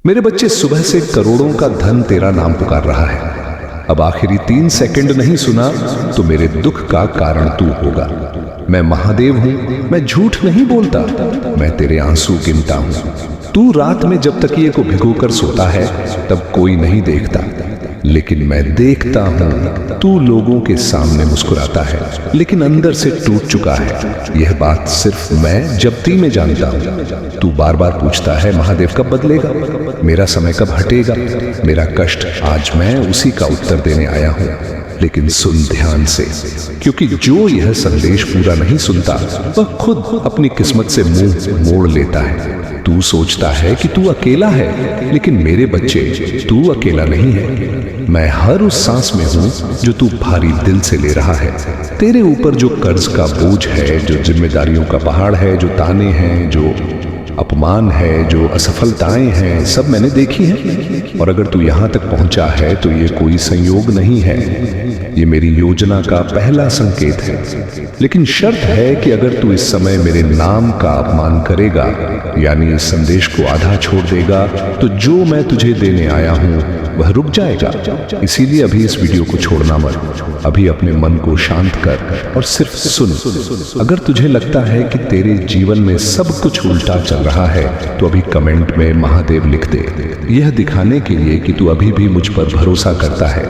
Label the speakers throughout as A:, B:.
A: मेरे बच्चे, सुबह से करोड़ों का धन तेरा नाम पुकार रहा है। अब आखिरी 3 सेकंड नहीं सुना तो मेरे दुख का कारण तू होगा। मैं महादेव हूं, मैं झूठ नहीं बोलता, मैं तेरे आंसू गिनता हूं। तू रात में जब तकिए को भिगोकर सोता है तब कोई नहीं देखता, लेकिन मैं देखता हूं। तू लोगों के सामने मुस्कुराता है लेकिन अंदर से टूट चुका है। यह बात सिर्फ मैं जप्ती में जानता हूं। तू बार बार पूछता है, महादेव कब बदलेगा, मेरा समय कब हटेगा। मेरा कष्ट आज मैं उसी का उत्तर देने आया हूं। लेकिन सुन ध्यान से, क्योंकि जो यह संदेश पूरा नहीं सुनता वह खुद अपनी किस्मत से मुंह मोड़ लेता है। तू सोचता है कि तू अकेला है, लेकिन मेरे बच्चे, तू अकेला नहीं है। मैं हर उस सांस में हूं जो तू भारी दिल से ले रहा है। तेरे ऊपर जो कर्ज का बोझ है, जो जिम्मेदारियों का पहाड़ है, जो ताने हैं, जो अपमान है, जो असफलताएं हैं, सब मैंने देखी हैं। और अगर तू यहां तक पहुंचा है तो ये कोई संयोग नहीं है, ये मेरी योजना का पहला संकेत है। लेकिन शर्त है कि अगर तू इस समय मेरे नाम का अपमान करेगा, यानी इस संदेश को आधा छोड़ देगा, तो जो मैं तुझे देने आया हूं वह रुक जाएगा। इसीलिए अभी इस वीडियो को छोड़ना मत। अभी अपने मन को शांत कर और सिर्फ सुन। अगर तुझे लगता है कि तेरे जीवन में सब कुछ उल्टा चल रहा है तो अभी कमेंट में महादेव लिख दे, यह दिखाने के लिए कि तू अभी भी मुझ पर भरोसा करता है।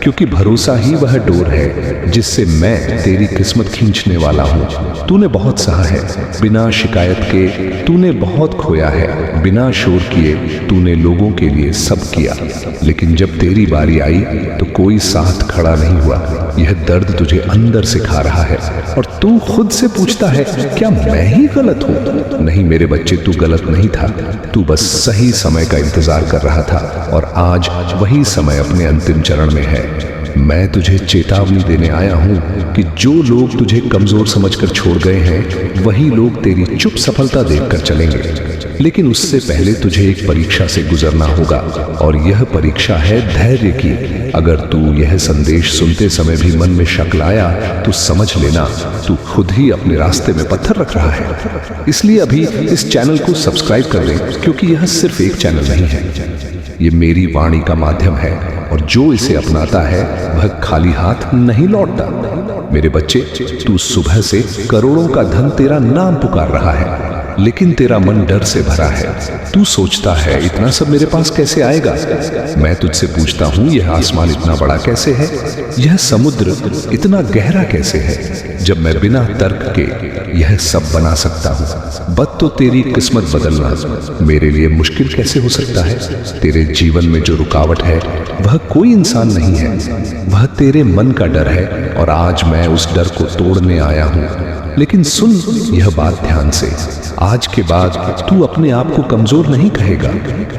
A: क्योंकि भरोसा ही वह डोर है जिससे मैं तेरी किस्मत खींचने वाला हूं। तूने बहुत सहा है, बिना शिकायत के तूने बहुत खोया है, बिना शोर किए तूने लोगों के लिए सब किया, लेकिन जब तेरी बारी आई तो कोई साथ खड़ा नहीं हुआ। यह दर्द तुझे अंदर से खा रहा है और तू खुद से पूछता है, क्या मैं ही गलत हूं? नहीं मेरे बच्चे, तू गलत नहीं था। तू बस सही समय का इंतजार कर रहा था और आज वही समय अपने अंतिम चरण में है। मैं तुझे चेतावनी देने आया हूं कि जो लोग तुझे कमजोर समझकर छोड़ गए हैं वही लोग तेरी चुप सफलता देखकर चलेंगे। लेकिन उससे पहले तुझे एक परीक्षा से गुजरना होगा और यह परीक्षा है धैर्य की। अगर तू यह संदेश सुनते समय भी मन में शक लाया तो समझ लेना तू खुद ही अपने रास्ते में पत्थर रख रहा है। इसलिए अभी इस चैनल को सब्सक्राइब कर ले, क्योंकि यह सिर्फ एक चैनल नहीं है, ये मेरी वाणी का माध्यम है और जो इसे अपनाता है वह खाली हाथ नहीं लौटता। मेरे बच्चे, तू सुबह से करोड़ों का धन तेरा नाम पुकार रहा है, लेकिन तेरा मन डर से भरा है। तू सोचता है, इतना सब मेरे पास कैसे आएगा? मैं तुझसे पूछता हूं, यह आसमान इतना बड़ा कैसे है? यह समुद्र इतना गहरा कैसे है जब मैं बिना तर्क के यह सब बना सकता हूं? बस तो तेरी किस्मत बदलना मेरे लिए मुश्किल कैसे हो सकता है? तेरे जीवन में जो रुकावट है वह कोई इंसान नहीं है, वह तेरे मन का डर है और आज मैं उस डर को तोड़ने आया हूं। लेकिन सुन यह बात ध्यान से, आज के बाद तू अपने आप को कमजोर नहीं कहेगा,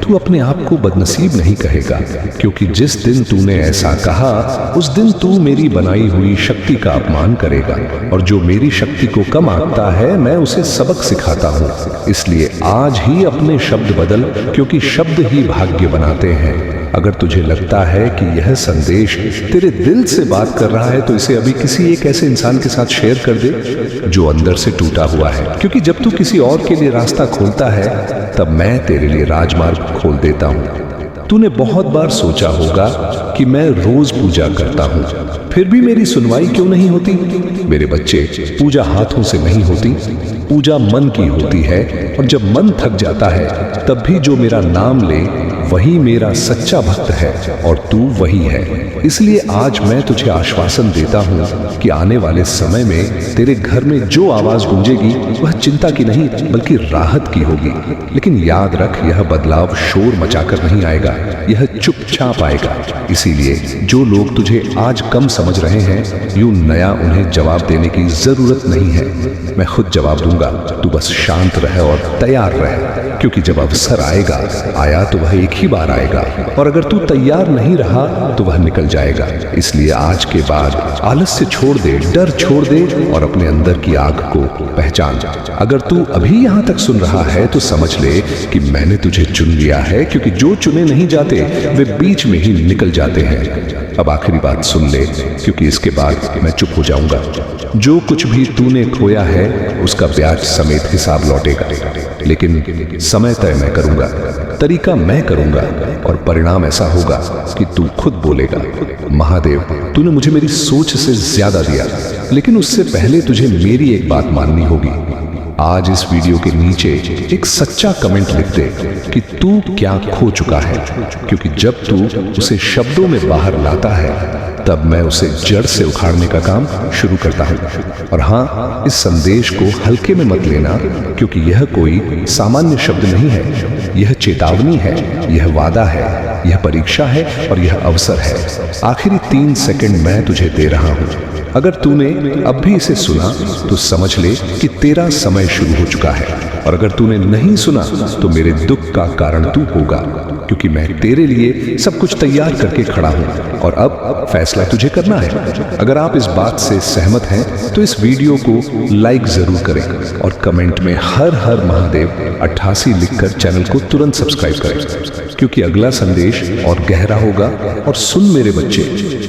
A: तू अपने आप को बदनसीब नहीं कहेगा, क्योंकि जिस दिन तूने ऐसा कहा उस दिन तू मेरी बनाई हुई शक्ति का अपमान करेगा और जो मेरी शक्ति को कम आंकता है मैं उसे सबक सिखाता हूँ। इसलिए आज ही अपने शब्द बदल, क्योंकि शब्द ही भाग्य बनाते हैं। अगर तुझे लगता है कि यह संदेश तेरे दिल से बात कर रहा है तो इसे अभी किसी एक ऐसे इंसान के साथ शेयर कर दे जो अंदर से टूटा हुआ है, क्योंकि जब तू किसी और के लिए रास्ता खोलता है तब मैं तेरे लिए राजमार्ग खोल देता हूं। तूने बहुत बार सोचा होगा कि मैं रोज पूजा करता हूं, फिर भी मेरी सुनवाई क्यों नहीं होती? मेरे बच्चे, पूजा हाथों से नहीं होती, पूजा मन की होती है और जब मन थक जाता है तब भी जो मेरा नाम ले वही मेरा सच्चा भक्त है और तू वही है। इसलिए आज मैं तुझे आश्वासन देता हूँ कि आने वाले समय में तेरे घर में जो आवाज गूंजेगी वह चिंता की नहीं बल्कि राहत की होगी। लेकिन याद रख, यह बदलाव शोर मचाकर नहीं आएगा, यह चुपचाप आएगा। इसीलिए जो लोग तुझे आज कम समझ रहे हैं, यूं नया उन्हें जवाब देने की जरूरत नहीं है, मैं खुद जवाब दूंगा। तू बस शांत रह और तैयार रह, क्योंकि जब अवसर आएगा, आया तो वह एक ही बार आएगा और अगर तू तैयार नहीं रहा तो वह निकल जाएगा। इसलिए आज के बाद आलस्य छोड़ दे, डर छोड़ दे और अपने अंदर की आग को पहचान। अगर तू अभी यहां तक सुन रहा है तो समझ ले कि मैंने तुझे चुन लिया है, क्योंकि जो चुने नहीं जाते वे बीच में ही निकल जाते हैं। अब आखिरी बात सुन ले, क्योंकि इसके बाद मैं चुप हो जाऊंगा। जो कुछ भी तूने खोया है उसका ब्याज समेत हिसाब लौटेगा, लेकिन समय तय मैं करूंगा। तरीका मैं करूंगा और परिणाम ऐसा होगा कि तू खुद बोलेगा, महादेव तूने मुझे मेरी सोच से ज्यादा दिया, लेकिन उससे पहले तुझे मेरी एक बात माननी होगी। आज इस वीडियो के नीचे एक सच्चा कमेंट लिख दे कि तू क्या खो चुका है, क्योंकि जब तू उसे शब्दों में बाहर लाता है तब मैं उसे जड़ से उखाड़ने का काम शुरू करता हूँ। और हाँ, इस संदेश को हल्के में मत लेना, क्योंकि यह कोई सामान्य शब्द नहीं है। यह चेतावनी है, यह वादा है, यह परीक्षा है और यह अवसर है। आखिरी 3 सेकंड मैं तुझे दे रहा हूँ। अगर तूने अब भी इसे सुना तो समझ ले कि तेरा समय शुरू हो चुका है, और अगर तूने नहीं सुना तो मेरे दुख का कारण तू होगा, क्योंकि मैं तेरे लिए सब कुछ तैयार करके खड़ा हूं और अब फैसला तुझे करना है। अगर आप इस बात से सहमत हैं तो इस वीडियो को लाइक जरूर करें और कमेंट में हर हर महादेव 88 लिखकर चैनल को तुरंत सब्सक्राइब करें, क्योंकि अगला संदेश और गहरा होगा। और सुन मेरे बच्चे,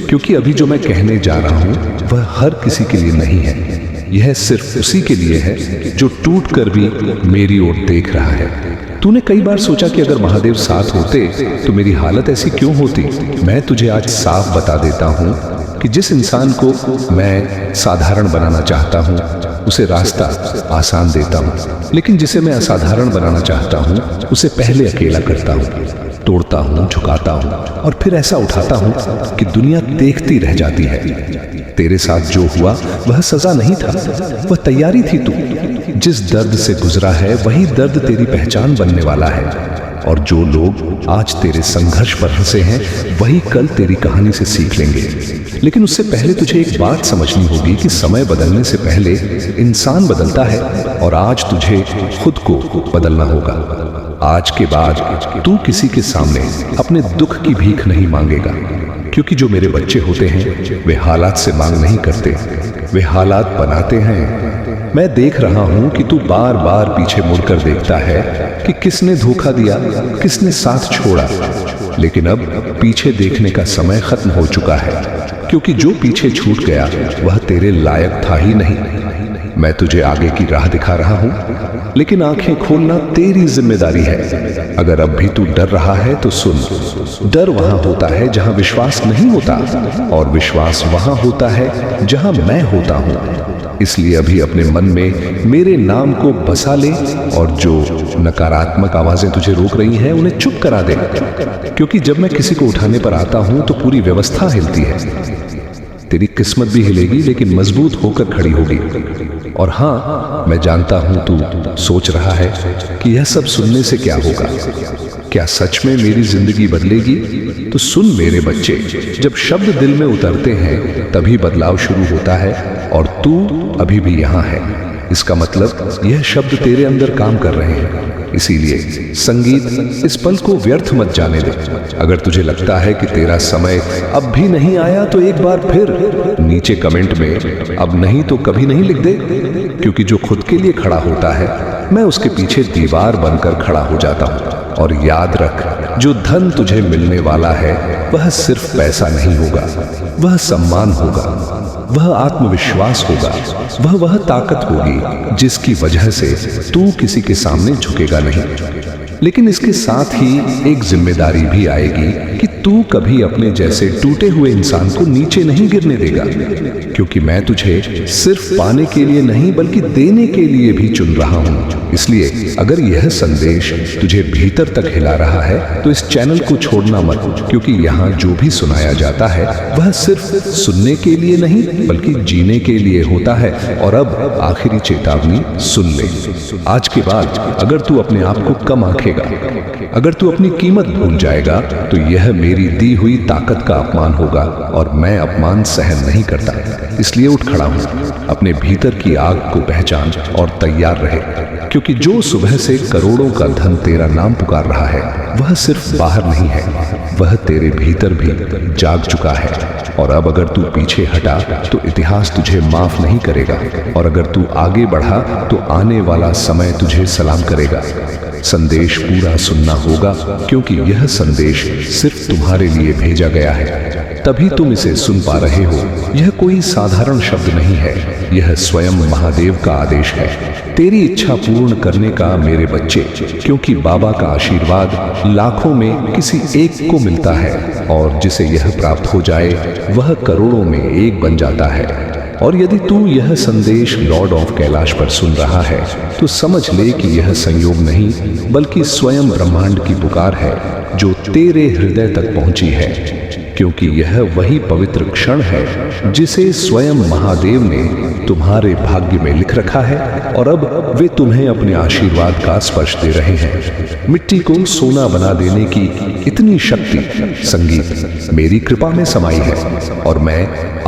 A: क्योंकि अभी जो मैं कहने जा रहा हूं वह हर किसी के लिए नहीं है। यह सिर्फ उसी के लिए है जो टूट कर भी मेरी ओर देख रहा है। तूने कई बार सोचा कि अगर महादेव साथ होते तो मेरी हालत ऐसी क्यों होती। मैं तुझे आज साफ बता देता हूँ कि जिस इंसान को मैं साधारण बनाना चाहता हूँ उसे रास्ता आसान देता हूँ, लेकिन जिसे मैं असाधारण बनाना चाहता हूँ उसे पहले अकेला करता हूँ, तोड़ता हूँ, झुकाता हूँ और फिर ऐसा उठाता हूँ कि दुनिया देखती रह जाती है। तेरे साथ जो हुआ वह सजा नहीं था, वह तैयारी थी। तू जिस दर्द से गुजरा है वही दर्द तेरी पहचान बनने वाला है, और जो लोग आज तेरे संघर्ष पर हंसे हैं वही कल तेरी कहानी से सीख लेंगे। लेकिन उससे पहले तुझे एक बात समझनी होगी कि समय बदलने से पहले इंसान बदलता है, और आज तुझे खुद को बदलना होगा। आज के बाद तू किसी के सामने अपने दुख की भीख नहीं मांगेगा, क्योंकि जो मेरे बच्चे होते हैं वे हालात से मांग नहीं करते, वे हालात बनाते हैं। मैं देख रहा हूं कि तू बार बार पीछे मुड़कर देखता है कि किसने धोखा दिया, किसने साथ छोड़ा, लेकिन अब पीछे देखने का समय खत्म हो चुका है, क्योंकि जो पीछे छूट गया वह तेरे लायक था ही नहीं। मैं तुझे आगे की राह दिखा रहा हूं, लेकिन आंखें खोलना तेरी जिम्मेदारी है। अगर अब भी तू डर रहा है तो सुन, डर वहां होता है जहां विश्वास नहीं होता, और विश्वास वहां होता है जहां मैं होता हूं। इसलिए अभी अपने मन में मेरे नाम को बसा ले, और जो नकारात्मक आवाजें तुझे रोक रही हैं उन्हें चुप करा दे, क्योंकि जब मैं किसी को उठाने पर आता हूं तो पूरी व्यवस्था हिलती है। तेरी किस्मत भी हिलेगी, लेकिन मजबूत होकर खड़ी होगी। और हाँ, मैं जानता हूं तू सोच रहा है कि यह सब सुनने से क्या होगा, क्या सच में मेरी जिंदगी बदलेगी। तो सुन मेरे बच्चे, जब शब्द दिल में उतरते हैं तभी बदलाव शुरू होता है, और तू अभी भी यहां है। इसका मतलब यह शब्द तेरे अंदर काम कर रहे हैं। इसीलिए संगीत इस पल को व्यर्थ मत जाने दे। अगर तुझे लगता है कि तेरा समय अब भी नहीं आया तो एक बार फिर नीचे कमेंट में अब नहीं तो कभी नहीं लिख दे, क्योंकि जो खुद के लिए खड़ा होता है मैं उसके पीछे दीवार बनकर खड़ा हो जाता हूँ। और याद रख, जो धन तुझे मिलने वाला है वह सिर्फ पैसा नहीं होगा, वह सम्मान होगा, वह आत्मविश्वास होगा, वह ताकत होगी जिसकी वजह से तू किसी के सामने झुकेगा नहीं। लेकिन इसके साथ ही एक जिम्मेदारी भी आएगी कि तू कभी अपने जैसे टूटे हुए इंसान को नीचे नहीं गिरने देगा, क्योंकि मैं तुझे सिर्फ पाने के लिए नहीं बल्कि देने के लिए भी चुन रहा हूं। इसलिए अगर यह संदेश तुझे भीतर तक हिला रहा है तो इस चैनल को छोड़ना मत, क्योंकि यहाँ जो भी सुनाया जाता है वह सिर्फ सुनने के लिए नहीं बल्कि जीने के लिए होता है। और अब आखिरी चेतावनी सुन ले, आज के बाद अगर तू अपने आप को कम आंखेगा, अगर तू अपनी कीमत भूल जाएगा तो यह मेरी दी हुई ताकत का अपमान होगा, और मैं अपमान सहन नहीं करता। इसलिए उठ खड़ा हूं, अपने भीतर की आग को पहचान और तैयार रहे, क्योंकि जो सुबह से करोड़ों का धन तेरा नाम पुकार रहा है वह सिर्फ बाहर नहीं है, वह तेरे भीतर भी जाग चुका है। और अब अगर तू पीछे हटा तो इतिहास तुझे माफ नहीं करेगा, और अगर तू आगे बढ़ा तो आने वाला समय तुझे सलाम करेगा। संदेश पूरा सुनना होगा, क्योंकि यह संदेश सिर्फ तुम्हारे लिए भेजा गया है। तभी तुम इसे सुन पा रहे हो। यह कोई साधारण शब्द नहीं है, यह स्वयं महादेव का आदेश है, तेरी इच्छा पूर्ण करने का मेरे बच्चे। क्योंकि बाबा का आशीर्वाद लाखों में किसी एक को मिलता है और जिसे यह प्राप्त हो जाए वह करोड़ों में एक बन जाता है। और यदि तू यह संदेश लॉर्ड ऑफ कैलाश पर सुन रहा है तो समझ ले कि यह संयोग नहीं बल्कि स्वयं ब्रह्मांड की पुकार है जो तेरे हृदय तक पहुंची है। क्योंकि यह वही पवित्र क्षण है जिसे स्वयं महादेव ने तुम्हारे भाग्य में लिख रखा है और अब वे तुम्हें अपने आशीर्वाद का स्पर्श दे रहे हैं। मिट्टी को सोना बना देने की इतनी शक्ति संगीत मेरी कृपा में समाई है और मैं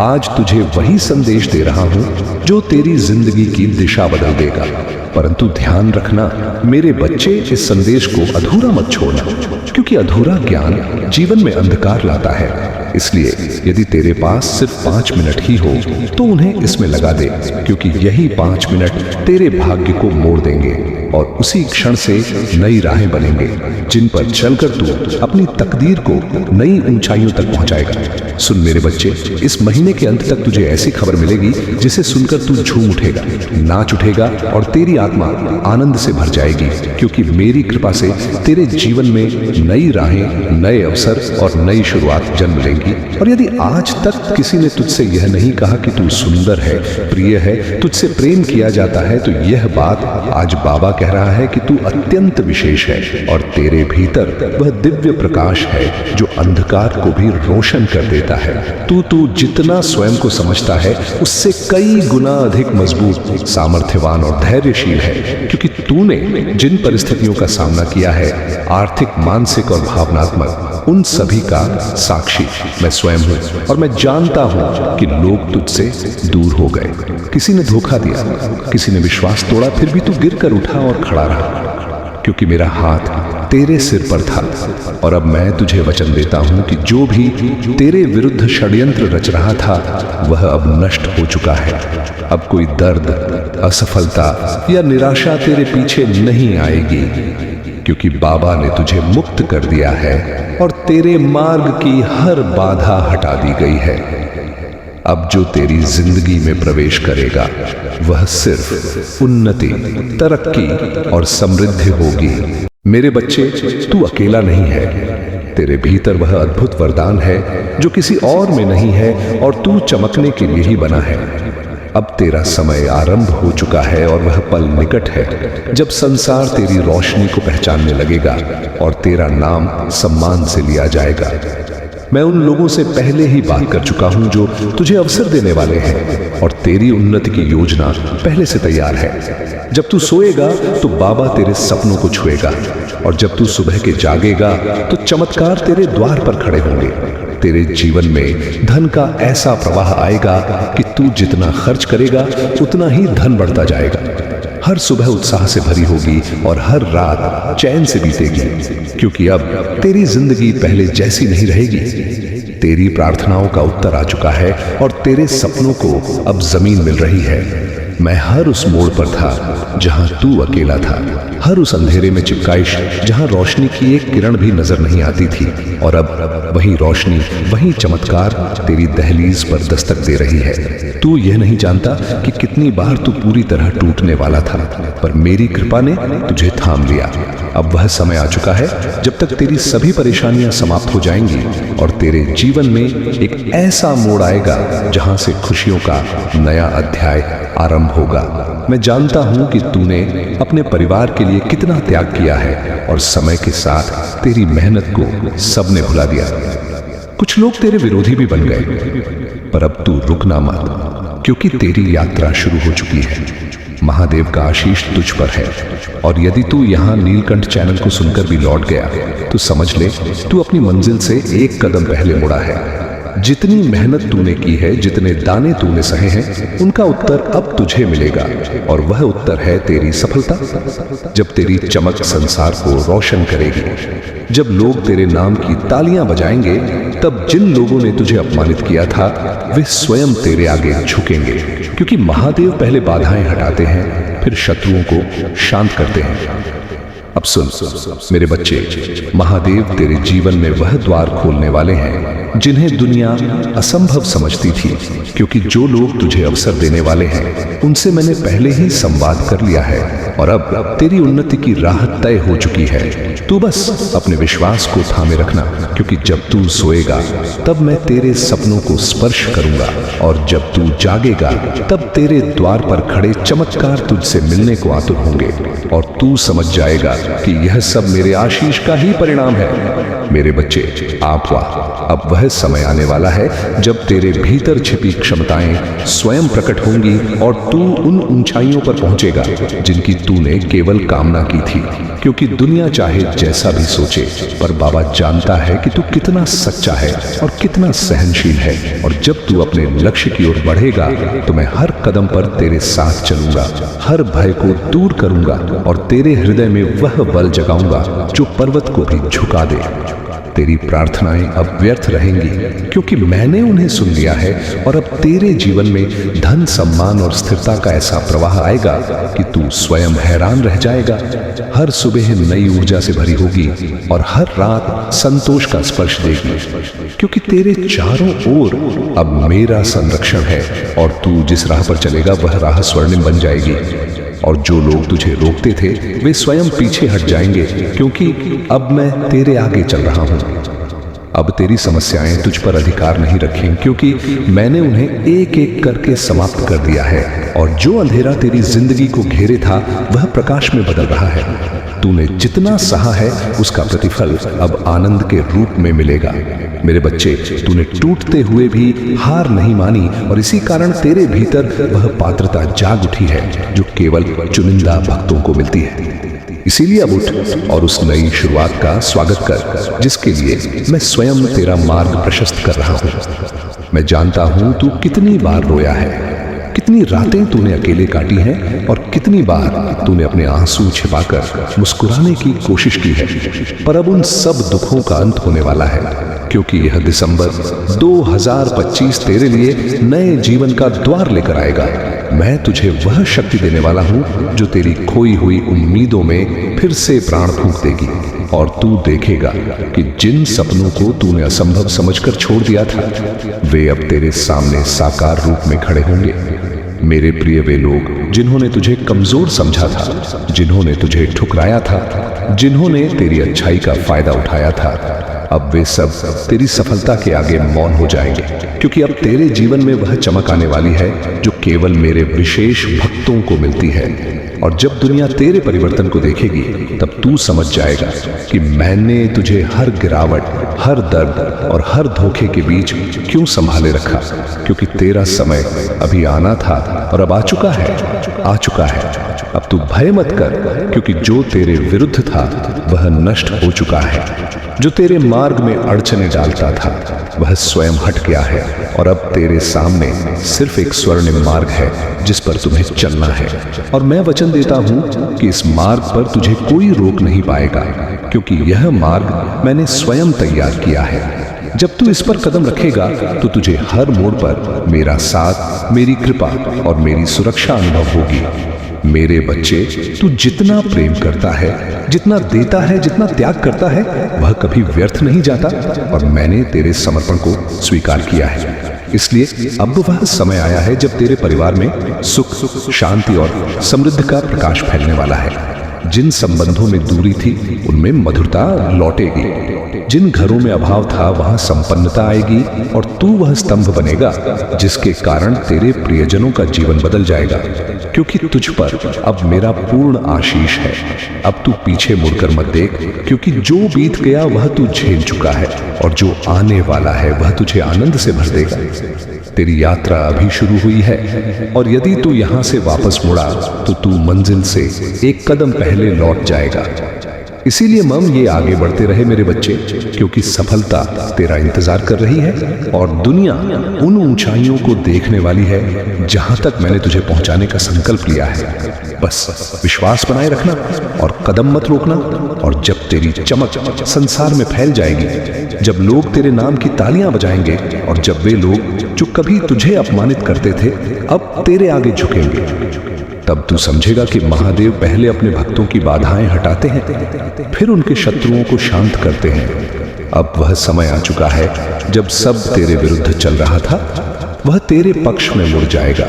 A: आज तुझे वही संदेश दे रहा हूं जो तेरी जिंदगी की दिशा बदल देगा। परंतु ध्यान रखना मेरे बच्चे, इस संदेश को अधूरा मत छोड़ना, क्योंकि अधूरा ज्ञान जीवन में अंधकार लाता है। इसलिए यदि तेरे पास सिर्फ 5 मिनट ही हो तो उन्हें इसमें लगा दे, क्योंकि यही 5 मिनट तेरे भाग्य को मोड़ देंगे और उसी क्षण से नई राहें बनेंगे जिन पर चलकर तू अपनी तकदीर को नई ऊंचाइयों तक पहुंचाएगा। सुन मेरे बच्चे, इस महीने के अंत तक तुझे ऐसी खबर मिलेगी जिसे सुनकर तू झूम उठेगा, नाच उठेगा और तेरी आत्मा आनंद से भर जाएगी, क्योंकि मेरी कृपा से तेरे जीवन में नई राहें, नए अवसर और नई शुरुआत जन्म लेंगी। और यदि आज तक किसी ने तुझसे यह नहीं कहा कि तू सुंदर है, प्रिय है, तुझसे प्रेम किया जाता है, तो यह बात आज बाबा कह रहा है कि तू अत्यंत विशेष है और तेरे भीतर वह दिव्य प्रकाश है जो अंधकार को भी रोशन कर देता है। तू जितना स्वयं को समझता है उससे कई गुना अधिक मजबूत, सामर्थ्यवान और धैर्यशील है, क्योंकि तूने जिन परिस्थितियों का सामना किया है, आर्थिक, मानसिक और भावनात्मक, उन सभी का साक्षी मैं स्वयं हूं और मैं जानता हूं कि लोग तुझसे दूर हो गए। किसी ने धोखा दिया, किसी ने विश्वास तोड़ा, फिर भी तू गिरकर उठा और खड़ा रहा, क्योंकि मेरा हाथ तेरे सिर पर था। और अब मैं तुझे वचन देता हूं कि जो भी तेरे विरुद्ध षड्यंत्र रच रहा था वह अब नष्ट हो चुका है। अब कोई दर्द, असफलता या निराशा तेरे पीछे नहीं आएगी, क्योंकि बाबा ने तुझे मुक्त कर दिया है और तेरे मार्ग की हर बाधा हटा दी गई है। अब जो तेरी जिंदगी में प्रवेश करेगा वह सिर्फ उन्नति, तरक्की और समृद्धि होगी। मेरे बच्चे, तू अकेला नहीं है, तेरे भीतर वह अद्भुत वरदान है जो किसी और में नहीं है और तू चमकने के लिए ही बना है। अब तेरा समय आरंभ हो चुका है और वह पल निकट है जब संसार तेरी रोशनी को पहचानने लगेगा और तेरा नाम सम्मान से लिया जाएगा। मैं उन लोगों से पहले ही बात कर चुका हूं जो तुझे अवसर देने वाले हैं और तेरी उन्नति की योजना पहले से तैयार है। जब तू सोएगा तो बाबा तेरे सपनों को छुएगा और जब तू सुबह के जागेगा तो चमत्कार तेरे द्वार पर खड़े होंगे। तेरे जीवन में धन का ऐसा प्रवाह आएगा कि तू जितना खर्च करेगा उतना ही धन बढ़ता जाएगा। हर सुबह उत्साह से भरी होगी और हर रात चैन से बीतेगी, क्योंकि अब तेरी जिंदगी पहले जैसी नहीं रहेगी। तेरी प्रार्थनाओं का उत्तर आ चुका है और तेरे सपनों को अब जमीन मिल रही है। मैं हर उस मोड़ पर था जहां तू अकेला था, हर उस अंधेरे में चिपकाइश जहां रोशनी की एक किरण भी नजर नहीं आती थी, और अब वही रोशनी, वही चमत्कार तेरी दहलीज पर दस्तक दे रही है। तू यह नहीं जानता कि कितनी बार तू पूरी तरह टूटने वाला था, पर मेरी कृपा ने तुझे थाम लिया। अब वह समय आ चुका है जब तक तेरी सभी परेशानियां समाप्त हो जाएंगी और तेरे जीवन में एक ऐसा मोड़ आएगा जहां से खुशियों का नया अध्याय आरंभ होगा। मैं जानता हूं कि तूने अपने परिवार के लिए कितना त्याग किया है और समय के साथ तेरी मेहनत को सबने भुला दिया। कुछ लोग तेरे विरोधी भी बन गए, पर अब तू रुकना मत, क्योंकि तेरी यात्रा शुरू हो चुकी है। महादेव का आशीष तुझ पर है और यदि तू यहाँ नीलकंठ चैनल को सुनकर भी लौट गया तो समझ ले तू अपनी मंजिल से एक कदम पहले मुड़ा है। जितनी मेहनत तूने की है, जितने दाने तूने सहे हैं, उनका उत्तर अब तुझे मिलेगा और वह उत्तर है तेरी सफलता। जब तेरी चमक संसार को रोशन करेगी, जब लोग तेरे नाम की तालियां बजाएंगे, तब जिन लोगों ने तुझे अपमानित किया था वे स्वयं तेरे आगे झुकेंगे, क्योंकि महादेव पहले बाधाएं हटाते हैं, फिर शत्रुओं को शांत करते हैं। अब सुन मेरे बच्चे, महादेव तेरे जीवन में वह द्वार खोलने वाले हैं जिन्हें दुनिया असंभव समझती थी, क्योंकि जो लोग तुझे अवसर देने वाले हैं उनसे मैंने पहले ही संवाद कर लिया है और अब तेरी उन्नति की राह तय हो चुकी है। तू बस अपने विश्वास को थामे रखना, क्योंकि जब तू सोएगा तब मैं तेरे सपनों को स्पर्श करूंगा और जब तू जागेगा तब तेरे द्वार पर खड़े चमत्कार तुझसे मिलने को आतुर होंगे और तू समझ जाएगा कि यह सब मेरे आशीष का ही परिणाम है। मेरे बच्चे, आप वाह, अब वह समय आने वाला है जब तेरे भीतर छिपी क्षमताएं स्वयं प्रकट होंगी और तू उन ऊंचाइयों पर पहुंचेगा जिनकी तूने केवल कामना की थी। क्योंकि दुनिया चाहे जैसा भी सोचे, पर बाबा जानता है कि तू कितना सच्चा है और कितना सहनशील है, और जब तू अपने लक्ष्य की ओर बढ़ेगा तो मैं हर कदम पर तेरे साथ चलूंगा, हर भय को दूर करूंगा और तेरे हृदय में वह बल जगाऊंगा जो पर्वत को भी झुका दे। तेरी प्रार्थनाएं अब व्यर्थ रहेंगी, क्योंकि मैंने उन्हें सुन लिया है और अब तेरे जीवन में धन, सम्मान और स्थिरता का ऐसा प्रवाह आएगा कि तू स्वयं हैरान रह जाएगा। हर सुबह नई ऊर्जा से भरी होगी और हर रात संतोष का स्पर्श देगी, क्योंकि तेरे चारों ओर अब मेरा संरक्षण है और तू जिस राह पर चलेगा वह राह स्वर्णिम बन जाएगी। और जो लोग तुझे रोकते थे वे स्वयं पीछे हट जाएंगे, क्योंकि अब मैं तेरे आगे चल रहा हूं। अब तेरी समस्याएं तुझ पर अधिकार नहीं रखें, क्योंकि मैंने उन्हें एक एक करके समाप्त कर दिया है और जो अंधेरा तेरी जिंदगी को घेरे था वह प्रकाश में बदल रहा है। तूने जितना सहा है उसका प्रतिफल अब आनंद के रूप में मिलेगा। मेरे बच्चे, तूने टूटते हुए भी हार नहीं मानी और इसी कारण तेरे भीतर वह पात्रता जाग उठी है जो केवल चुनिंदा भक्तों को मिलती है। इसीलिए अब उठ और उस नई शुरुआत का स्वागत कर, जिसके लिए मैं स्वयं तेरा मार्ग प्रशस्त कर रहा हूं। मैं जानता हूं तू कितनी बार रोया है, कितनी रातें तूने अकेले काटी हैं और कितनी बार तूने अपने आंसू छिपाकर मुस्कुराने की कोशिश की है, पर अब उन सब दुखों का अंत होने वाला है, क्योंकि यह दिसंबर 2025 तेरे लिए नए जीवन का द्वार लेकर आएगा। मैं तुझे वह शक्ति देने वाला हूं जो तेरी खोई हुई उम्मीदों में फिर से प्राण फूंक देगी और तू देखेगा कि जिन सपनों को तूने असंभव समझकर छोड़ दिया था वे अब तेरे सामने साकार रूप में खड़े होंगे। मेरे प्रिय, वे लोग जिन्होंने तुझे कमजोर समझा था, जिन्होंने तुझे ठुकराया था, जिन्होंने तेरी अच्छाई का फायदा उठाया था, अब वे सब तेरी सफलता के आगे मौन हो जाएंगे, क्योंकि अब तेरे जीवन में वह चमक आने वाली है जो केवल मेरे विशेष भक्तों को मिलती है। और जब दुनिया तेरे परिवर्तन को देखेगी तब तू समझ जाएगा कि मैंने तुझे हर गिरावट, हर दर्द और हर धोखे के बीच क्यों संभाले रखा, क्योंकि तेरा समय अभी आना था और अब आ चुका है। अब तू भय मत कर, क्योंकि जो तेरे विरुद्ध था वह नष्ट हो चुका है। जो तेरे मार्ग में अड़चने डालता था वह स्वयं हट गया है और अब तेरे सामने सिर्फ एक स्वर्णिम मार्ग है जिस पर तुम्हें चलना है। और मैं वचन देता हूं कि इस मार्ग पर तुझे कोई रोक नहीं पाएगा, क्योंकि यह मार्ग मैंने स्वयं तैयार किया है। जब तू इस पर कदम रखेगा तो तुझे हर मोड़ पर मेरा साथ, मेरी कृपा और मेरी सुरक्षा अनुभव होगी। मेरे बच्चे, तू जितना प्रेम करता है, जितना देता है, जितना त्याग करता है, वह कभी व्यर्थ नहीं जाता और मैंने तेरे समर्पण को स्वीकार किया है। इसलिए अब वह समय आया है जब तेरे परिवार में सुख, शांति और समृद्धि का प्रकाश फैलने वाला है। जिन संबंधों में दूरी थी उनमें मधुरता लौटेगी, जिन घरों में अभाव था वहां संपन्नता आएगी और तू वह स्तंभ बनेगा जिसके कारण तेरे प्रियजनों का जीवन बदल जाएगा, क्योंकि तुझ पर अब मेरा पूर्ण आशीष है। अब तू पीछे मुड़कर मत देख, क्योंकि जो बीत गया वह तू झेल चुका है और जो आने वाला है वह तुझे आनंद से भर देगा। तेरी यात्रा अभी शुरू हुई है और यदि तू यहां से वापस मुड़ा तो तू मंजिल से एक कदम पहले लौट जाएगा। इसीलिए मम ये आगे बढ़ते रहे मेरे बच्चे, क्योंकि सफलता तेरा इंतजार कर रही है और दुनिया उन ऊंचाइयों को देखने वाली है जहां तक मैंने तुझे पहुंचाने का संकल्प लिया है। बस विश्वास बनाए रखना और कदम मत रोकना। और जब तेरी चमक संसार में फैल जाएगी, जब लोग तेरे नाम की तालियां बजाएंगे और जब वे लोग जो कभी तुझे अपमानित करते थे अब तेरे आगे झुकेंगे, तब तू समझेगा कि महादेव पहले अपने भक्तों की बाधाएं हटाते हैं, फिर उनके शत्रुओं को शांत करते हैं। अब वह समय आ चुका है जब सब तेरे विरुद्ध चल रहा था वह तेरे पक्ष में मुड़ जाएगा,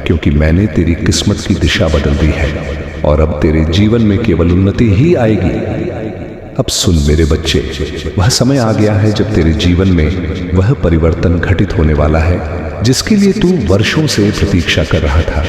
A: क्योंकि मैंने तेरी किस्मत की दिशा बदल दी है और अब तेरे जीवन में केवल उन्नति ही आएगी। अब सुन मेरे बच्चे, वह समय आ गया है जब तेरे जीवन में वह परिवर्तन घटित होने वाला है जिसके लिए तू वर्षों से प्रतीक्षा कर रहा था,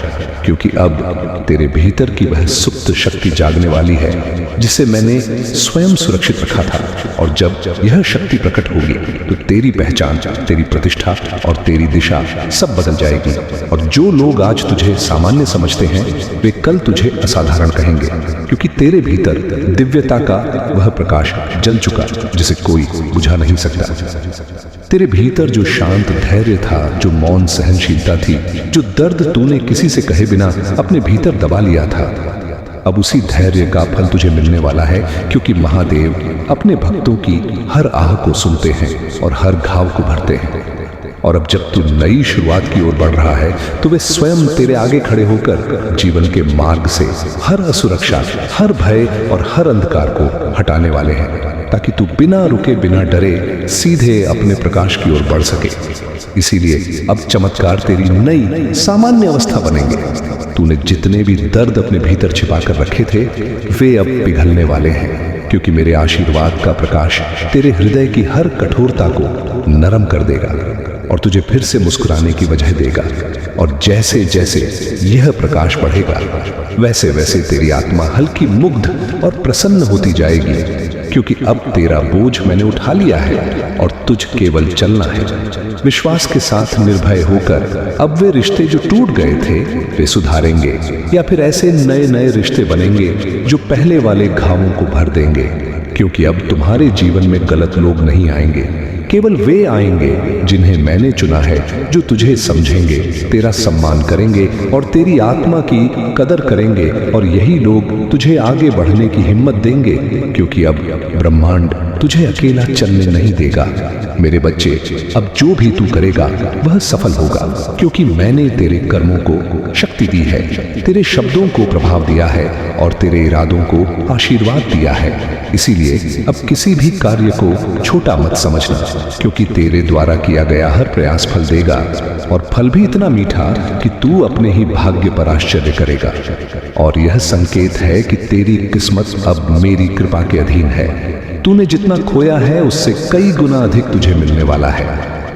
A: क्योंकि अब तेरे भीतर की वह सुप्त शक्ति जागने वाली है जिसे मैंने स्वयं सुरक्षित रखा था। और जब यह शक्ति प्रकट होगी तो तेरी पहचान, तेरी प्रतिष्ठा और तेरी दिशा सब बदल जाएगी। और जो लोग आज तुझे सामान्य समझते हैं वे कल तुझे असाधारण कहेंगे, क्योंकि तेरे भीतर दिव्यता का वह प्रकाश जल चुका जिसे कोई बुझा नहीं सकता। तेरे भीतर जो शांत धैर्य था, जो मौन सहनशीलता थी, जो दर्द तूने किसी से कहे बिना अपने भीतर दबा लिया था, अब उसी धैर्य का फल तुझे मिलने वाला है, क्योंकि महादेव अपने भक्तों की हर आह को सुनते हैं और हर घाव को भरते हैं। और अब जब तू नई शुरुआत की ओर बढ़ रहा है तो वे स्वयं तेरे आगे खड़े होकर जीवन के मार्ग से हर असुरक्षा, हर भय और हर अंधकार को हटाने वाले हैं, ताकि तू बिना रुके बिना डरे सीधे अपने प्रकाश की ओर बढ़ सके। इसीलिए अब चमत्कार तेरी नई सामान्य अवस्था बनेंगे। तूने जितने भी दर्द अपने भीतर छिपाकर रखे थे वे अब पिघलने वाले हैं, क्योंकि मेरे आशीर्वाद का प्रकाश तेरे हृदय की हर कठोरता को नरम कर देगा और तुझे फिर से मुस्कुराने की वजह देगा। और जैसे जैसे यह प्रकाश बढ़ेगा वैसे वैसे तेरी आत्मा हल्की, मुग्ध और प्रसन्न होती जाएगी, क्योंकि अब तेरा बोझ मैंने उठा लिया है और तुझ केवल चलना है। विश्वास के साथ निर्भय होकर अब वे रिश्ते जो टूट गए थे वे सुधारेंगे, या फिर ऐसे नए नए रिश्ते बनेंगे जो पहले वाले घावों को भर देंगे, क्योंकि अब तुम्हारे जीवन में गलत लोग नहीं आएंगे। केवल वे आएंगे जिन्हें मैंने चुना है, जो तुझे समझेंगे, तेरा सम्मान करेंगे और तेरी आत्मा की कदर करेंगे। और यही लोग तुझे आगे बढ़ने की हिम्मत देंगे, क्योंकि अब ब्रह्मांड तुझे अकेला चलने नहीं देगा। मेरे बच्चे, अब जो भी तू करेगा वह सफल होगा, क्योंकि मैंने तेरे कर्मों को शक्ति दी है, तेरे शब्दों को प्रभाव दिया है और तेरे इरादों को आशीर्वाद दिया है। इसीलिए अब किसी भी कार्य को छोटा मत समझना, क्योंकि तेरे द्वारा किया गया हर प्रयास फल देगा, और फल भी इतना मीठा कि तू अपने ही भाग्य पर आश्चर्य करेगा। और यह संकेत है कि तेरी किस्मत अब मेरी कृपा के अधीन है। तूने जितना खोया है उससे कई गुना अधिक तुझे मिलने वाला है,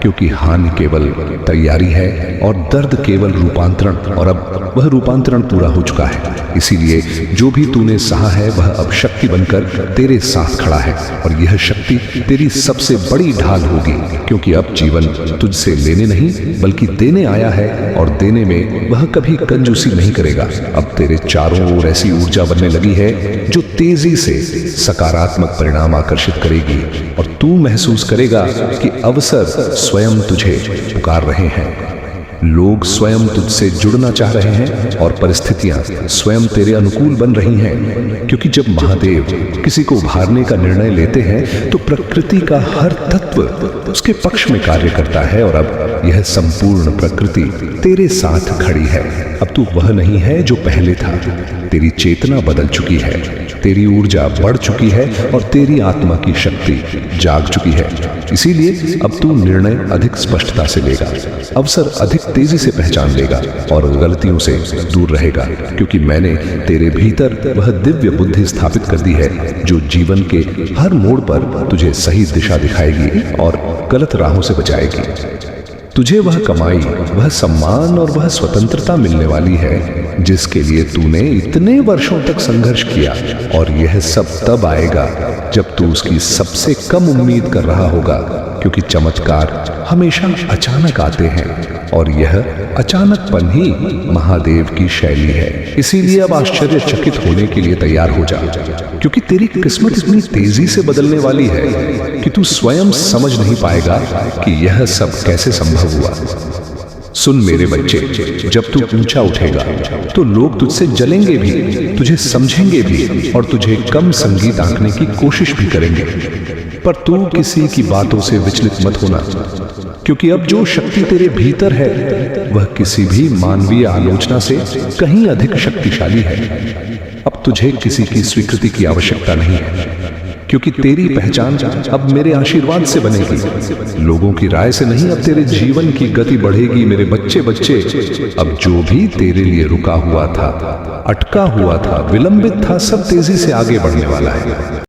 A: क्योंकि हानि केवल तैयारी है और दर्द केवल रूपांतरण, और अब वह रूपांतरण पूरा हो चुका है। इसीलिए जो भी तूने सहा है वह अब शक्ति बनकर तेरे साथ खड़ा है, और यह शक्ति तेरी सबसे बड़ी ढाल होगी, क्योंकि अब जीवन तुझसे लेने नहीं बल्कि देने आया है, और देने में वह कभी कंजूसी नहीं करेगा। अब तेरे चारों ओर ऐसी ऊर्जा बनने लगी है जो तेजी से सकारात्मक परिणाम आकर्षित करेगी, और तू महसूस करेगा कि अवसर स्वयं तुझे पुकार रहे हैं। लोग स्वयं तुझसे जुड़ना चाह रहे हैं और परिस्थितियां स्वयं तेरे अनुकूल बन रही हैं, क्योंकि जब महादेव किसी को उभारने का निर्णय लेते हैं तो प्रकृति का हर तत्व उसके पक्ष में कार्य करता है, और अब यह संपूर्ण प्रकृति तेरे साथ खड़ी है। अब तू वह नहीं है जो पहले था। तेरी चेतना बदल चुकी है, तेरी ऊर्जा बढ़ चुकी है और तेरी आत्मा की शक्ति जाग चुकी है। इसीलिए अब तू निर्णय अधिक स्पष्टता से लेगा, अवसर अधिक तेजी से पहचान लेगा और गलतियों से दूर रहेगा, क्योंकि मैंने तेरे भीतर वह दिव्य बुद्धि स्थापित कर दी है जो जीवन के हर मोड़ पर तुझे सही दिशा दिखाएगी और गलत राहों से बचाएगी। तुझे वह कमाई, वह सम्मान और वह स्वतंत्रता मिलने वाली है जिसके लिए तूने इतने वर्षों तक संघर्ष किया, और यह सब तब आएगा जब तू उसकी सबसे कम उम्मीद कर रहा होगा, क्योंकि चमत्कार हमेशा अचानक आते हैं और यह अचानकपन ही महादेव की शैली है। इसीलिए अब आश्चर्यचकित होने के लिए तैयार हो जा, क्योंकि तेरी किस्मत इतनी तेजी से बदलने वाली है कि तू स्वयं समझ नहीं पाएगा कि यह सब कैसे संभव हुआ। सुन मेरे बच्चे, जब तू ऊंचा उठेगा तो लोग तुझसे जलेंगे भी, तुझे समझेंगे भी और तुझे कम संगीत आंकने की कोशिश भी करेंगे, पर तू किसी की बातों से विचलित मत होना, क्योंकि अब जो शक्ति तेरे भीतर है वह किसी भी मानवीय आलोचना से कहीं अधिक शक्तिशाली है। अब तुझे किसी की स्वीकृति की आवश्यकता नहीं है। क्योंकि तेरी पहचान अब मेरे आशीर्वाद से बनेगी, लोगों की राय से नहीं। अब तेरे जीवन की गति बढ़ेगी मेरे बच्चे बच्चे। अब जो भी तेरे लिए रुका हुआ था, अटका हुआ था, विलंबित था, सब तेजी से आगे बढ़ने वाला है।